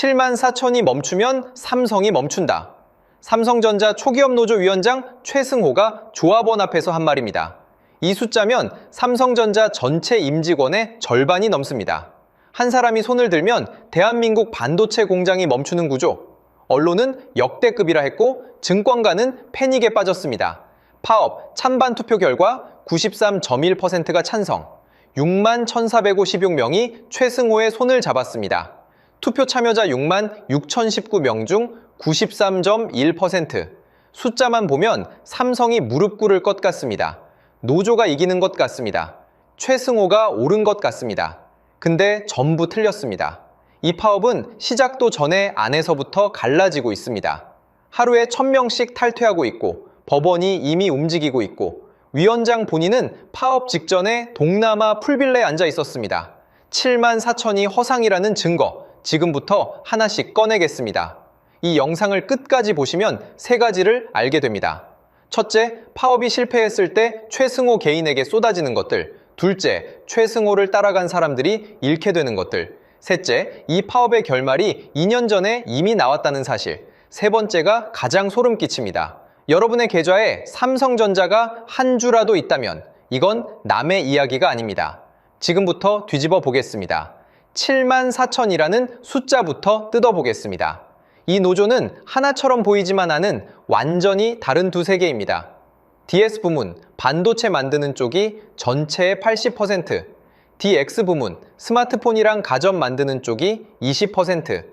74,000이 멈추면 삼성이 멈춘다. 삼성전자 초기업 노조 위원장 최승호가 조합원 앞에서 한 말입니다. 이 숫자면 삼성전자 전체 임직원의 절반이 넘습니다. 한 사람이 손을 들면 대한민국 반도체 공장이 멈추는 구조. 언론은 역대급이라 했고 증권가는 패닉에 빠졌습니다. 파업 찬반 투표 결과 93.1%가 찬성, 6만 1,456명이 최승호의 손을 잡았습니다. 투표 참여자 6만 6,019명 중 93.1%. 숫자만 보면 삼성이 무릎 꿇을 것 같습니다. 노조가 이기는 것 같습니다. 최승호가 옳은 것 같습니다. 근데 전부 틀렸습니다. 이 파업은 시작도 전에 안에서부터 갈라지고 있습니다. 하루에 1,000명씩 탈퇴하고 있고 법원이 이미 움직이고 있고 위원장 본인은 파업 직전에 동남아 풀빌라에 앉아 있었습니다. 74,000이 허상이라는 증거, 지금부터 하나씩 꺼내겠습니다. 이 영상을 끝까지 보시면 세 가지를 알게 됩니다. 첫째, 파업이 실패했을 때 최승호 개인에게 쏟아지는 것들. 둘째, 최승호를 따라간 사람들이 잃게 되는 것들. 셋째, 이 파업의 결말이 2년 전에 이미 나왔다는 사실. 세 번째가 가장 소름 끼칩니다. 여러분의 계좌에 삼성전자가 한 주라도 있다면 이건 남의 이야기가 아닙니다. 지금부터 뒤집어 보겠습니다. 74,000이라는 숫자부터 뜯어보겠습니다. 이 노조는 하나처럼 보이지만 않은 완전히 다른 두 세계입니다. DS 부문, 반도체 만드는 쪽이 전체의 80%, DX 부문, 스마트폰이랑 가전 만드는 쪽이 20%.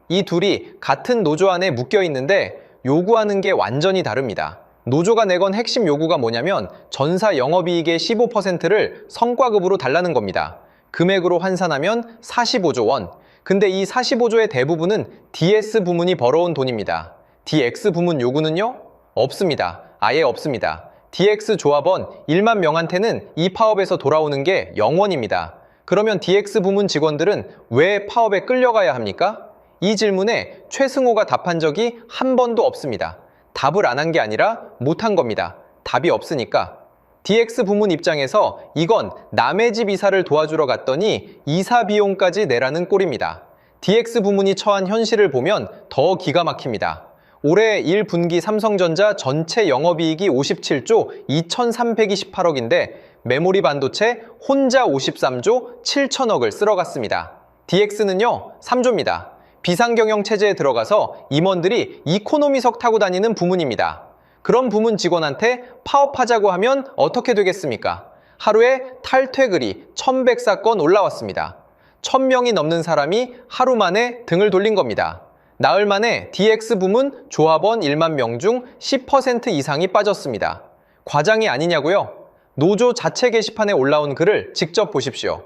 이 둘이 같은 노조 안에 묶여 있는데 요구하는 게 완전히 다릅니다. 노조가 내건 핵심 요구가 뭐냐면 전사 영업이익의 15%를 성과급으로 달라는 겁니다. 금액으로 환산하면 45조 원. 근데 이 45조의 대부분은 DS 부문이 벌어온 돈입니다. DX 부문 요구는요? 없습니다. 아예 없습니다. DX 조합원 1만 명한테는 이 파업에서 돌아오는 게 0원입니다. 그러면 DX 부문 직원들은 왜 파업에 끌려가야 합니까? 이 질문에 최승호가 답한 적이 한 번도 없습니다. 답을 안 한 게 아니라 못한 겁니다. 답이 없으니까. DX 부문 입장에서 이건 남의 집 이사를 도와주러 갔더니 이사 비용까지 내라는 꼴입니다. DX 부문이 처한 현실을 보면 더 기가 막힙니다. 올해 1분기 삼성전자 전체 영업이익이 57조 2,328억인데 메모리 반도체 혼자 53조 7천억을 쓸어갔습니다. DX는요 3조입니다. 비상경영 체제에 들어가서 임원들이 이코노미석 타고 다니는 부문입니다. 그런 부문 직원한테 파업하자고 하면 어떻게 되겠습니까? 하루에 탈퇴글이 1,100사건 올라왔습니다. 1,000명이 넘는 사람이 하루 만에 등을 돌린 겁니다. 나흘 만에 DX 부문 조합원 1만 명 중 10% 이상이 빠졌습니다. 과장이 아니냐고요? 노조 자체 게시판에 올라온 글을 직접 보십시오.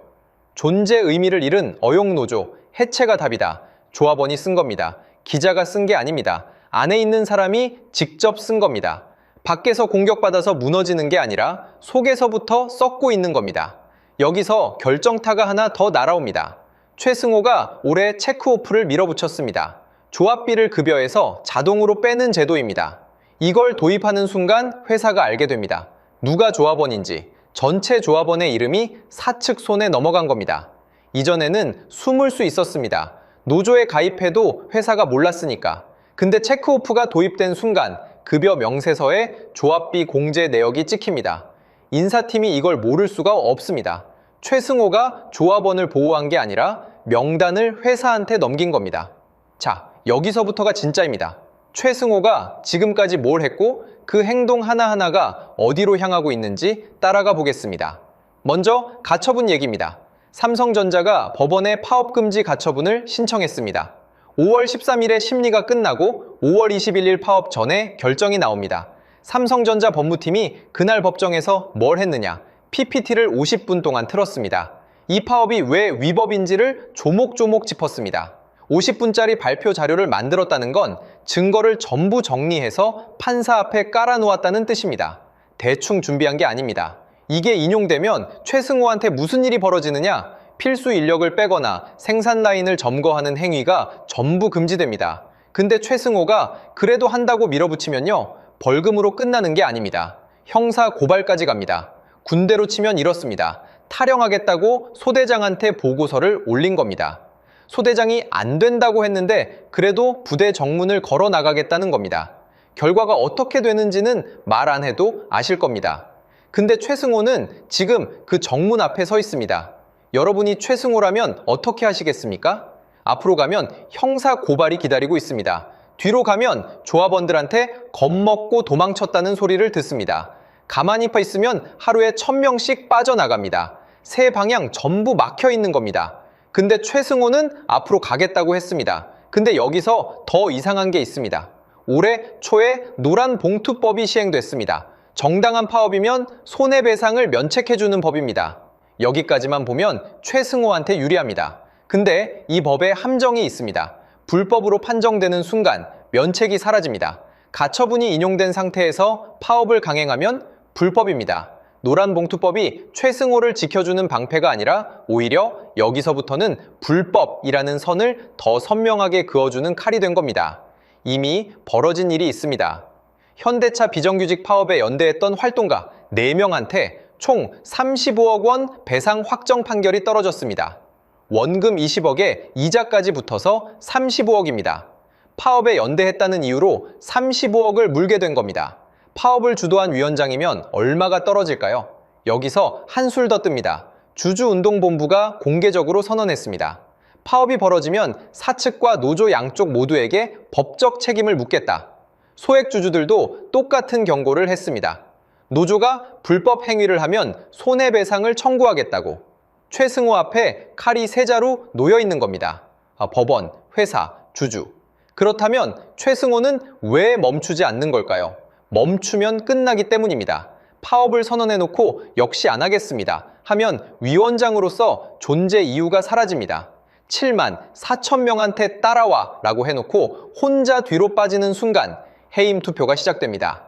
존재 의미를 잃은 어용노조, 해체가 답이다. 조합원이 쓴 겁니다. 기자가 쓴 게 아닙니다. 안에 있는 사람이 직접 쓴 겁니다. 밖에서 공격받아서 무너지는 게 아니라 속에서부터 썩고 있는 겁니다. 여기서 결정타가 하나 더 날아옵니다. 최승호가 올해 체크오프를 밀어붙였습니다. 조합비를 급여에서 자동으로 빼는 제도입니다. 이걸 도입하는 순간 회사가 알게 됩니다. 누가 조합원인지. 전체 조합원의 이름이 사측 손에 넘어간 겁니다. 이전에는 숨을 수 있었습니다. 노조에 가입해도 회사가 몰랐으니까. 근데 체크오프가 도입된 순간 급여 명세서에 조합비 공제 내역이 찍힙니다. 인사팀이 이걸 모를 수가 없습니다. 최승호가 조합원을 보호한 게 아니라 명단을 회사한테 넘긴 겁니다. 자, 여기서부터가 진짜입니다. 최승호가 지금까지 뭘 했고 그 행동 하나하나가 어디로 향하고 있는지 따라가 보겠습니다. 먼저 가처분 얘기입니다. 삼성전자가 법원에 파업금지 가처분을 신청했습니다. 5월 13일에 심리가 끝나고 5월 21일 파업 전에 결정이 나옵니다. 삼성전자 법무팀이 그날 법정에서 뭘 했느냐? PPT를 50분 동안 틀었습니다. 이 파업이 왜 위법인지를 조목조목 짚었습니다. 50분짜리 발표 자료를 만들었다는 건 증거를 전부 정리해서 판사 앞에 깔아놓았다는 뜻입니다. 대충 준비한 게 아닙니다. 이게 인용되면 최승호한테 무슨 일이 벌어지느냐? 필수 인력을 빼거나 생산 라인을 점거하는 행위가 전부 금지됩니다. 근데 최승호가 그래도 한다고 밀어붙이면요, 벌금으로 끝나는 게 아닙니다. 형사 고발까지 갑니다. 군대로 치면 이렇습니다. 탈영하겠다고 소대장한테 보고서를 올린 겁니다. 소대장이 안 된다고 했는데 그래도 부대 정문을 걸어 나가겠다는 겁니다. 결과가 어떻게 되는지는 말 안 해도 아실 겁니다. 근데 최승호는 지금 그 정문 앞에 서 있습니다. 여러분이 최승호라면 어떻게 하시겠습니까? 앞으로 가면 형사 고발이 기다리고 있습니다. 뒤로 가면 조합원들한테 겁먹고 도망쳤다는 소리를 듣습니다. 가만히 있으면 하루에 1000명씩 빠져나갑니다. 세 방향 전부 막혀 있는 겁니다. 근데 최승호는 앞으로 가겠다고 했습니다. 근데 여기서 더 이상한 게 있습니다. 올해 초에 노란봉투법이 시행됐습니다. 정당한 파업이면 손해배상을 면책해주는 법입니다. 여기까지만 보면 최승호한테 유리합니다. 근데 이 법에 함정이 있습니다. 불법으로 판정되는 순간 면책이 사라집니다. 가처분이 인용된 상태에서 파업을 강행하면 불법입니다. 노란봉투법이 최승호를 지켜주는 방패가 아니라 오히려 여기서부터는 불법이라는 선을 더 선명하게 그어주는 칼이 된 겁니다. 이미 벌어진 일이 있습니다. 현대차 비정규직 파업에 연대했던 활동가 4명한테 총 35억 원 배상 확정 판결이 떨어졌습니다. 원금 20억에 이자까지 붙어서 35억입니다. 파업에 연대했다는 이유로 35억을 물게 된 겁니다. 파업을 주도한 위원장이면 얼마가 떨어질까요? 여기서 한술 더 뜹니다. 주주운동본부가 공개적으로 선언했습니다. 파업이 벌어지면 사측과 노조 양쪽 모두에게 법적 책임을 묻겠다. 소액주주들도 똑같은 경고를 했습니다. 노조가 불법 행위를 하면 손해배상을 청구하겠다고. 최승호 앞에 칼이 세 자루 놓여 있는 겁니다. 법원, 회사, 주주. 그렇다면 최승호는 왜 멈추지 않는 걸까요? 멈추면 끝나기 때문입니다. 파업을 선언해놓고 역시 안 하겠습니다 하면 위원장으로서 존재 이유가 사라집니다. 7만 4천 명한테 따라와 라고 해놓고 혼자 뒤로 빠지는 순간 해임 투표가 시작됩니다.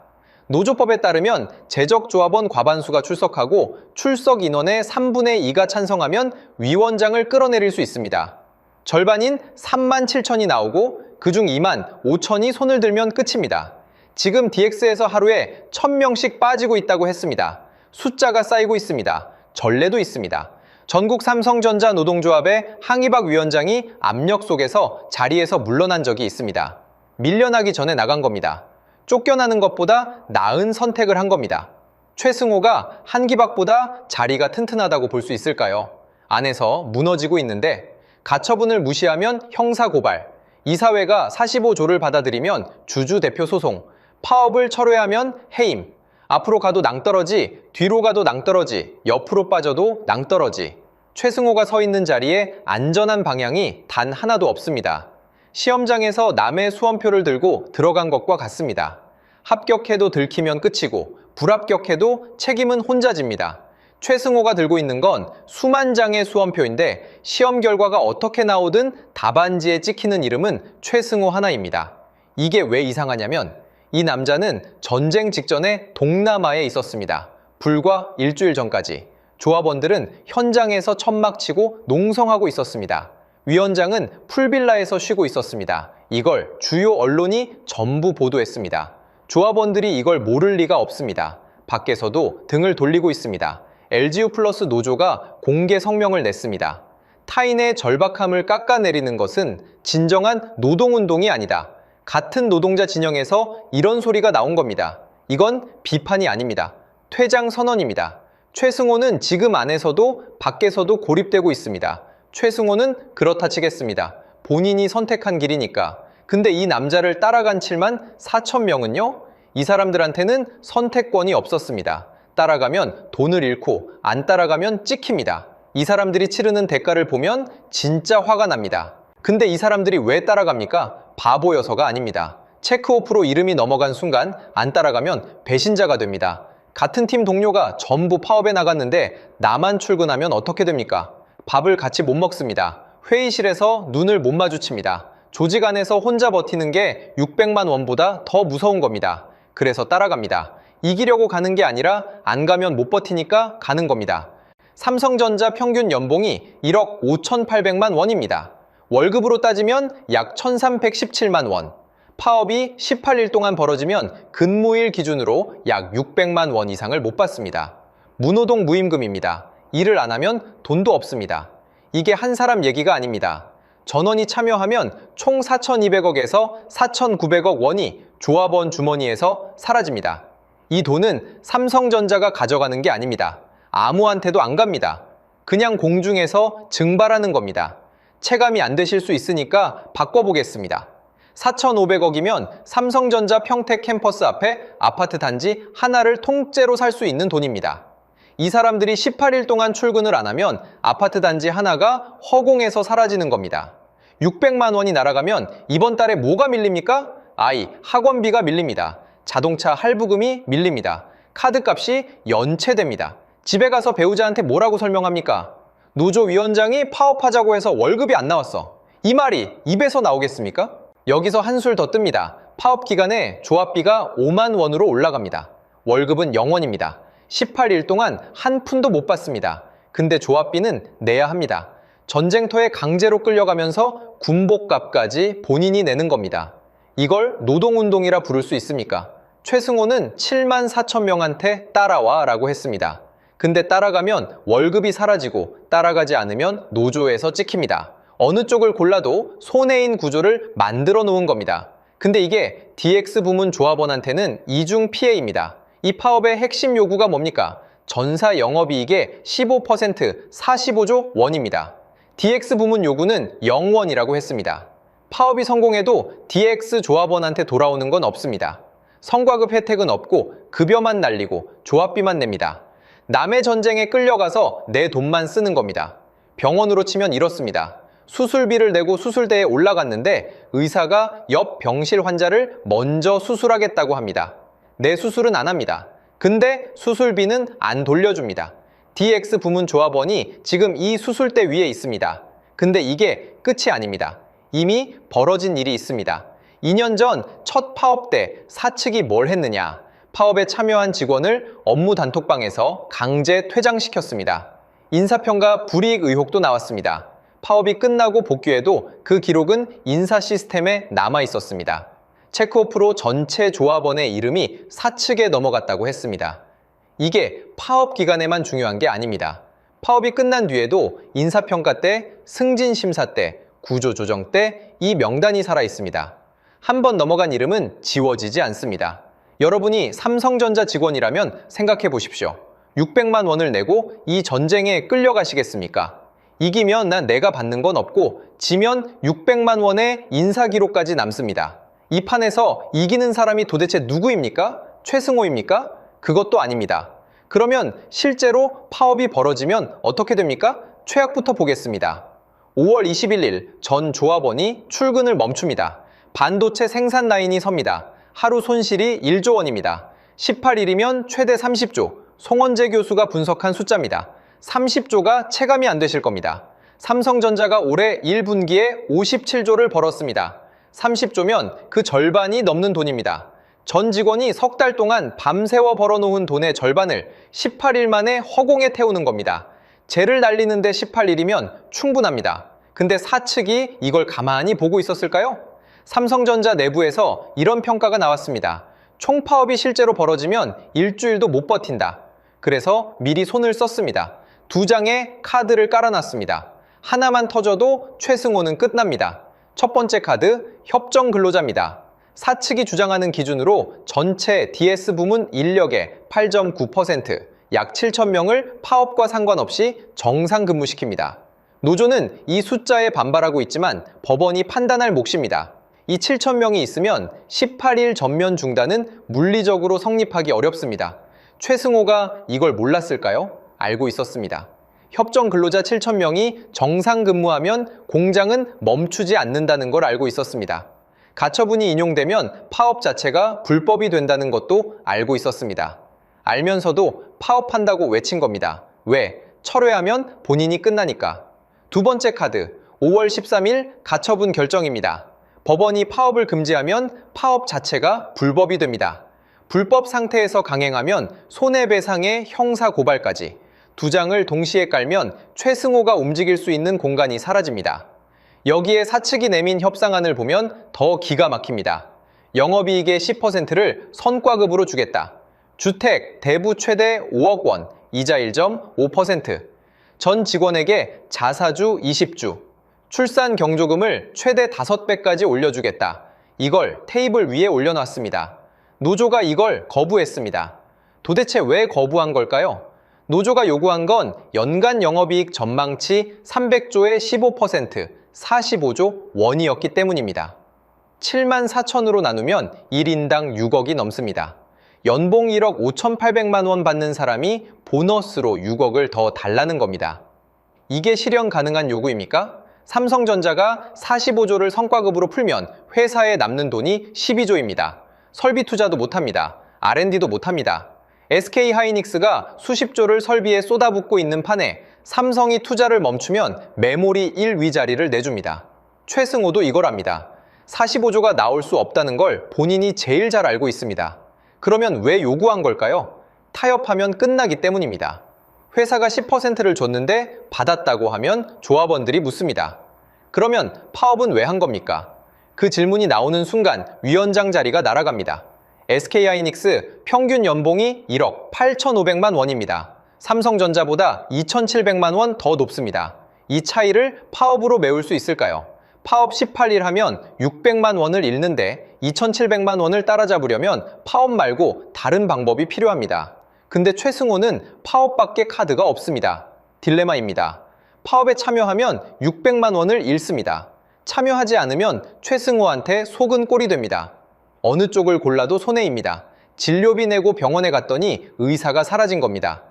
노조법에 따르면 재적조합원 과반수가 출석하고 출석 인원의 3분의 2가 찬성하면 위원장을 끌어내릴 수 있습니다. 절반인 3만 7천이 나오고 그중 2만 5천이 손을 들면 끝입니다. 지금 DX에서 하루에 1000명씩 빠지고 있다고 했습니다. 숫자가 쌓이고 있습니다. 전례도 있습니다. 전국 삼성전자 노동조합의 항이박 위원장이 압력 속에서 자리에서 물러난 적이 있습니다. 밀려나기 전에 나간 겁니다. 쫓겨나는 것보다 나은 선택을 한 겁니다. 최승호가 한기박보다 자리가 튼튼하다고 볼 수 있을까요? 안에서 무너지고 있는데 가처분을 무시하면 형사고발, 이사회가 45조를 받아들이면 주주대표 소송, 파업을 철회하면 해임, 앞으로 가도 낭떠러지, 뒤로 가도 낭떠러지, 옆으로 빠져도 낭떠러지. 최승호가 서 있는 자리에 안전한 방향이 단 하나도 없습니다. 시험장에서 남의 수험표를 들고 들어간 것과 같습니다. 합격해도 들키면 끝이고 불합격해도 책임은 혼자 집니다. 최승호가 들고 있는 건 수만 장의 수험표인데 시험 결과가 어떻게 나오든 답안지에 찍히는 이름은 최승호 하나입니다. 이게 왜 이상하냐면 이 남자는 전쟁 직전에 동남아에 있었습니다. 불과 일주일 전까지. 조합원들은 현장에서 천막치고 농성하고 있었습니다. 위원장은 풀빌라에서 쉬고 있었습니다. 이걸 주요 언론이 전부 보도했습니다. 조합원들이 이걸 모를 리가 없습니다. 밖에서도 등을 돌리고 있습니다. LGU 플러스 노조가 공개 성명을 냈습니다. 타인의 절박함을 깎아내리는 것은 진정한 노동운동이 아니다. 같은 노동자 진영에서 이런 소리가 나온 겁니다. 이건 비판이 아닙니다. 퇴장 선언입니다. 최승호는 지금 안에서도 밖에서도 고립되고 있습니다. 최승호는 그렇다 치겠습니다. 본인이 선택한 길이니까. 근데 이 남자를 따라간 7만 4천 명은요? 이 사람들한테는 선택권이 없었습니다. 따라가면 돈을 잃고 안 따라가면 찍힙니다. 이 사람들이 치르는 대가를 보면 진짜 화가 납니다. 근데 이 사람들이 왜 따라갑니까? 바보여서가 아닙니다. 체크오프로 이름이 넘어간 순간 안 따라가면 배신자가 됩니다. 같은 팀 동료가 전부 파업에 나갔는데 나만 출근하면 어떻게 됩니까? 밥을 같이 못 먹습니다. 회의실에서 눈을 못 마주칩니다. 조직 안에서 혼자 버티는 게 600만 원보다 더 무서운 겁니다. 그래서 따라갑니다. 이기려고 가는 게 아니라 안 가면 못 버티니까 가는 겁니다. 삼성전자 평균 연봉이 1억 5,800만 원입니다. 월급으로 따지면 약 1,317만 원. 파업이 18일 동안 벌어지면 근무일 기준으로 약 600만 원 이상을 못 받습니다. 무노동 무임금입니다. 일을 안 하면 돈도 없습니다. 이게 한 사람 얘기가 아닙니다. 전원이 참여하면 총 4,200억에서 4,900억 원이 조합원 주머니에서 사라집니다. 이 돈은 삼성전자가 가져가는 게 아닙니다. 아무한테도 안 갑니다. 그냥 공중에서 증발하는 겁니다. 체감이 안 되실 수 있으니까 바꿔보겠습니다. 4,500억이면 삼성전자 평택 캠퍼스 앞에 아파트 단지 하나를 통째로 살 수 있는 돈입니다. 이 사람들이 18일 동안 출근을 안 하면 아파트 단지 하나가 허공에서 사라지는 겁니다. 600만 원이 날아가면 이번 달에 뭐가 밀립니까? 아이, 학원비가 밀립니다. 자동차 할부금이 밀립니다. 카드값이 연체됩니다. 집에 가서 배우자한테 뭐라고 설명합니까? 노조위원장이 파업하자고 해서 월급이 안 나왔어. 이 말이 입에서 나오겠습니까? 여기서 한술 더 뜹니다. 파업 기간에 조합비가 5만 원으로 올라갑니다. 월급은 0원입니다. 18일 동안 한 푼도 못 받습니다. 근데 조합비는 내야 합니다. 전쟁터에 강제로 끌려가면서 군복값까지 본인이 내는 겁니다. 이걸 노동운동이라 부를 수 있습니까? 최승호는 7만 4천 명한테 따라와 라고 했습니다. 근데 따라가면 월급이 사라지고 따라가지 않으면 노조에서 찍힙니다. 어느 쪽을 골라도 손해인 구조를 만들어 놓은 겁니다. 근데 이게 DX 부문 조합원한테는 이중 피해입니다. 이 파업의 핵심 요구가 뭡니까? 전사 영업이익의 15% 45조 원입니다. DX 부문 요구는 0원이라고 했습니다. 파업이 성공해도 DX 조합원한테 돌아오는 건 없습니다. 성과급 혜택은 없고 급여만 날리고 조합비만 냅니다. 남의 전쟁에 끌려가서 내 돈만 쓰는 겁니다. 병원으로 치면 이렇습니다. 수술비를 내고 수술대에 올라갔는데 의사가 옆 병실 환자를 먼저 수술하겠다고 합니다. 내 수술은 안 합니다. 근데 수술비는 안 돌려줍니다. DX 부문 조합원이 지금 이 수술대 위에 있습니다. 근데 이게 끝이 아닙니다. 이미 벌어진 일이 있습니다. 2년 전 첫 파업 때 사측이 뭘 했느냐? 파업에 참여한 직원을 업무 단톡방에서 강제 퇴장시켰습니다. 인사평가 불이익 의혹도 나왔습니다. 파업이 끝나고 복귀해도 그 기록은 인사 시스템에 남아 있었습니다. 체크오프로 전체 조합원의 이름이 사측에 넘어갔다고 했습니다. 이게 파업 기간에만 중요한 게 아닙니다. 파업이 끝난 뒤에도 인사평가 때, 승진심사 때, 구조조정 때 이 명단이 살아 있습니다. 한 번 넘어간 이름은 지워지지 않습니다. 여러분이 삼성전자 직원이라면 생각해 보십시오. 600만 원을 내고 이 전쟁에 끌려가시겠습니까? 이기면 난 내가 받는 건 없고 지면 600만 원의 인사기록까지 남습니다. 이 판에서 이기는 사람이 도대체 누구입니까? 최승호입니까? 그것도 아닙니다. 그러면 실제로 파업이 벌어지면 어떻게 됩니까? 최악부터 보겠습니다. 5월 21일 전 조합원이 출근을 멈춥니다. 반도체 생산 라인이 섭니다. 하루 손실이 1조 원입니다. 18일이면 최대 30조, 송원재 교수가 분석한 숫자입니다. 30조가 체감이 안 되실 겁니다. 삼성전자가 올해 1분기에 57조를 벌었습니다. 30조면 그 절반이 넘는 돈입니다. 전 직원이 석 달 동안 밤새워 벌어놓은 돈의 절반을 18일 만에 허공에 태우는 겁니다. 쟤를 날리는데 18일이면 충분합니다. 근데 사측이 이걸 가만히 보고 있었을까요? 삼성전자 내부에서 이런 평가가 나왔습니다. 총파업이 실제로 벌어지면 일주일도 못 버틴다. 그래서 미리 손을 썼습니다. 2장의 카드를 깔아놨습니다. 하나만 터져도 최승호는 끝납니다. 첫 번째 카드, 협정 근로자입니다. 사측이 주장하는 기준으로 전체 DS 부문 인력의 8.9%, 약 7,000명을 파업과 상관없이 정상 근무시킵니다. 노조는 이 숫자에 반발하고 있지만 법원이 판단할 몫입니다. 이 7,000명이 있으면 18일 전면 중단은 물리적으로 성립하기 어렵습니다. 최승호가 이걸 몰랐을까요? 알고 있었습니다. 협정 근로자 7,000명이 정상 근무하면 공장은 멈추지 않는다는 걸 알고 있었습니다. 가처분이 인용되면 파업 자체가 불법이 된다는 것도 알고 있었습니다. 알면서도 파업한다고 외친 겁니다. 왜? 철회하면 본인이 끝나니까. 두 번째 카드, 5월 13일 가처분 결정입니다. 법원이 파업을 금지하면 파업 자체가 불법이 됩니다. 불법 상태에서 강행하면 손해배상의 형사고발까지. 2장을 동시에 깔면 최승호가 움직일 수 있는 공간이 사라집니다. 여기에 사측이 내민 협상안을 보면 더 기가 막힙니다. 영업이익의 10%를 선과급으로 주겠다. 주택 대부 최대 5억 원, 이자 1.5%. 전 직원에게 자사주 20주. 출산 경조금을 최대 5배까지 올려주겠다. 이걸 테이블 위에 올려놨습니다. 노조가 이걸 거부했습니다. 도대체 왜 거부한 걸까요? 노조가 요구한 건 연간 영업이익 전망치 300조의 15%, 45조 원이었기 때문입니다. 7만 4천으로 나누면 1인당 6억이 넘습니다. 연봉 1억 5,800만 원 받는 사람이 보너스로 6억을 더 달라는 겁니다. 이게 실현 가능한 요구입니까? 삼성전자가 45조를 성과급으로 풀면 회사에 남는 돈이 12조입니다. 설비 투자도 못합니다. R&D도 못합니다. SK하이닉스가 수십조를 설비에 쏟아붓고 있는 판에 삼성이 투자를 멈추면 메모리 1위자리를 내줍니다. 최승호도 이걸 압니다. 45조가 나올 수 없다는 걸 본인이 제일 잘 알고 있습니다. 그러면 왜 요구한 걸까요? 타협하면 끝나기 때문입니다. 회사가 10%를 줬는데 받았다고 하면 조합원들이 묻습니다. 그러면 파업은 왜 한 겁니까? 그 질문이 나오는 순간 위원장 자리가 날아갑니다. SK하이닉스 평균 연봉이 1억 8,500만 원입니다. 삼성전자보다 2,700만 원 더 높습니다. 이 차이를 파업으로 메울 수 있을까요? 파업 18일 하면 600만 원을 잃는데 2,700만 원을 따라잡으려면 파업 말고 다른 방법이 필요합니다. 근데 최승호는 파업밖에 카드가 없습니다. 딜레마입니다. 파업에 참여하면 600만 원을 잃습니다. 참여하지 않으면 최승호한테 속은 꼴이 됩니다. 어느 쪽을 골라도 손해입니다. 진료비 내고 병원에 갔더니 의사가 사라진 겁니다.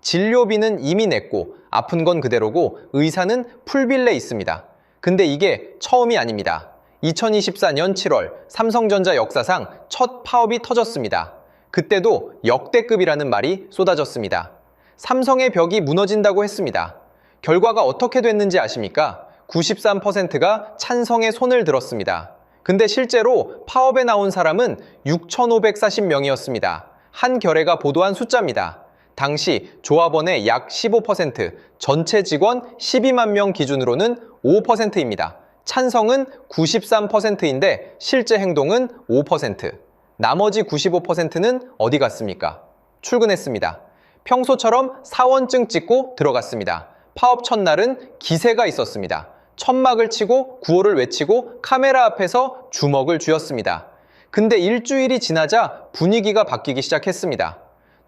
진료비는 이미 냈고 아픈 건 그대로고 의사는 풀빌레 있습니다. 근데 이게 처음이 아닙니다. 2024년 7월 삼성전자 역사상 첫 파업이 터졌습니다. 그때도 역대급이라는 말이 쏟아졌습니다. 삼성의 벽이 무너진다고 했습니다. 결과가 어떻게 됐는지 아십니까? 93%가 찬성에 손을 들었습니다. 근데 실제로 파업에 나온 사람은 6,540명이었습니다. 한 결애가 보도한 숫자입니다. 당시 조합원의 약 15%, 전체 직원 12만 명 기준으로는 5%입니다. 찬성은 93%인데 실제 행동은 5%. 나머지 95%는 어디 갔습니까? 출근했습니다. 평소처럼 사원증 찍고 들어갔습니다. 파업 첫날은 기세가 있었습니다. 천막을 치고 구호를 외치고 카메라 앞에서 주먹을 쥐었습니다. 근데 일주일이 지나자 분위기가 바뀌기 시작했습니다.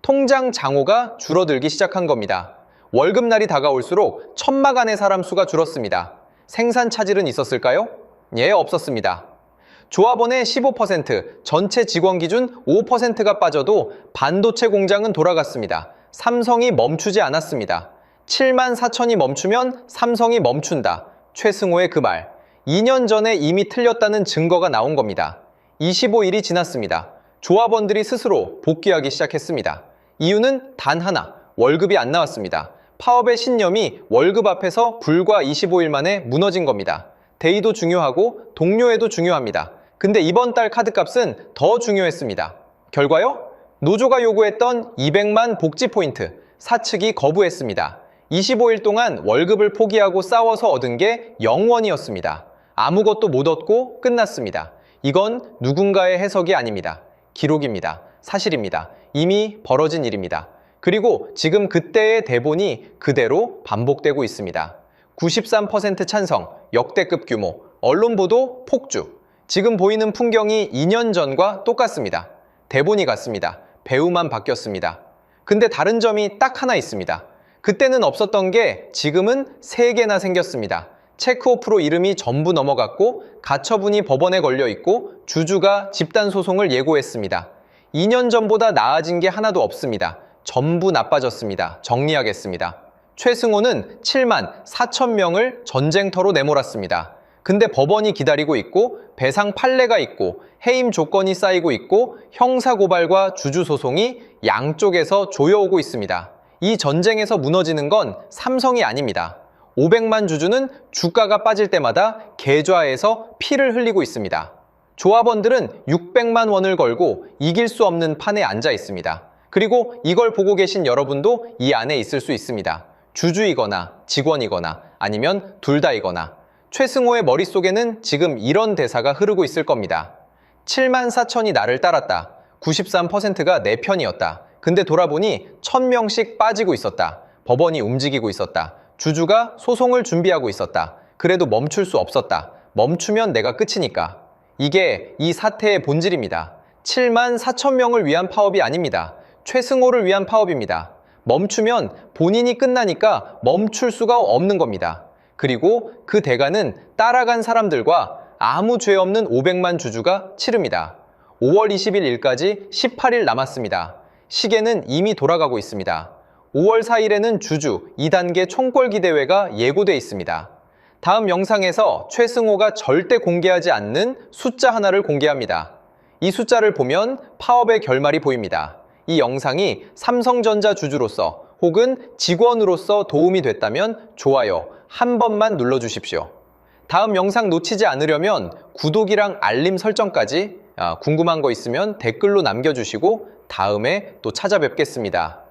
통장 장호가 줄어들기 시작한 겁니다. 월급날이 다가올수록 천막 안의 사람 수가 줄었습니다. 생산 차질은 있었을까요? 예, 없었습니다. 조합원의 15%, 전체 직원 기준 5%가 빠져도 반도체 공장은 돌아갔습니다. 삼성이 멈추지 않았습니다. 7만 4천이 멈추면 삼성이 멈춘다. 최승호의 그 말. 2년 전에 이미 틀렸다는 증거가 나온 겁니다. 25일이 지났습니다. 조합원들이 스스로 복귀하기 시작했습니다. 이유는 단 하나, 월급이 안 나왔습니다. 파업의 신념이 월급 앞에서 불과 25일 만에 무너진 겁니다. 대의도 중요하고 동료애도 중요합니다. 근데 이번 달 카드값은 더 중요했습니다. 결과요? 노조가 요구했던 200만 복지 포인트, 사측이 거부했습니다. 25일 동안 월급을 포기하고 싸워서 얻은 게 0원이었습니다. 아무것도 못 얻고 끝났습니다. 이건 누군가의 해석이 아닙니다. 기록입니다. 사실입니다. 이미 벌어진 일입니다. 그리고 지금 그때의 대본이 그대로 반복되고 있습니다. 93% 찬성, 역대급 규모, 언론 보도 폭주. 지금 보이는 풍경이 2년 전과 똑같습니다. 대본이 같습니다. 배우만 바뀌었습니다. 근데 다른 점이 딱 하나 있습니다. 그때는 없었던 게 지금은 3개나 생겼습니다. 체크오프로 이름이 전부 넘어갔고 가처분이 법원에 걸려 있고 주주가 집단소송을 예고했습니다. 2년 전보다 나아진 게 하나도 없습니다. 전부 나빠졌습니다. 정리하겠습니다. 최승호는 7만 4천 명을 전쟁터로 내몰았습니다. 근데 법원이 기다리고 있고 배상 판례가 있고 해임 조건이 쌓이고 있고 형사고발과 주주소송이 양쪽에서 조여오고 있습니다. 이 전쟁에서 무너지는 건 삼성이 아닙니다. 500만 주주는 주가가 빠질 때마다 계좌에서 피를 흘리고 있습니다. 조합원들은 600만 원을 걸고 이길 수 없는 판에 앉아 있습니다. 그리고 이걸 보고 계신 여러분도 이 안에 있을 수 있습니다. 주주이거나 직원이거나 아니면 둘 다이거나. 최승호의 머릿속에는 지금 이런 대사가 흐르고 있을 겁니다. 7만 4천이 나를 따랐다. 93%가 내 편이었다. 근데 돌아보니 1000명씩 빠지고 있었다. 법원이 움직이고 있었다. 주주가 소송을 준비하고 있었다. 그래도 멈출 수 없었다. 멈추면 내가 끝이니까. 이게 이 사태의 본질입니다. 7만 4천 명을 위한 파업이 아닙니다. 최승호를 위한 파업입니다. 멈추면 본인이 끝나니까 멈출 수가 없는 겁니다. 그리고 그 대가는 따라간 사람들과 아무 죄 없는 500만 주주가 치릅니다. 5월 21일까지 18일 남았습니다. 시계는 이미 돌아가고 있습니다. 5월 4일에는 주주 2단계 총궐기 대회가 예고돼 있습니다. 다음 영상에서 최승호가 절대 공개하지 않는 숫자 하나를 공개합니다. 이 숫자를 보면 파업의 결말이 보입니다. 이 영상이 삼성전자 주주로서 혹은 직원으로서 도움이 됐다면 좋아요 한 번만 눌러주십시오. 다음 영상 놓치지 않으려면 구독이랑 알림 설정까지 궁금한 거 있으면 댓글로 남겨주시고 다음에 또 찾아뵙겠습니다.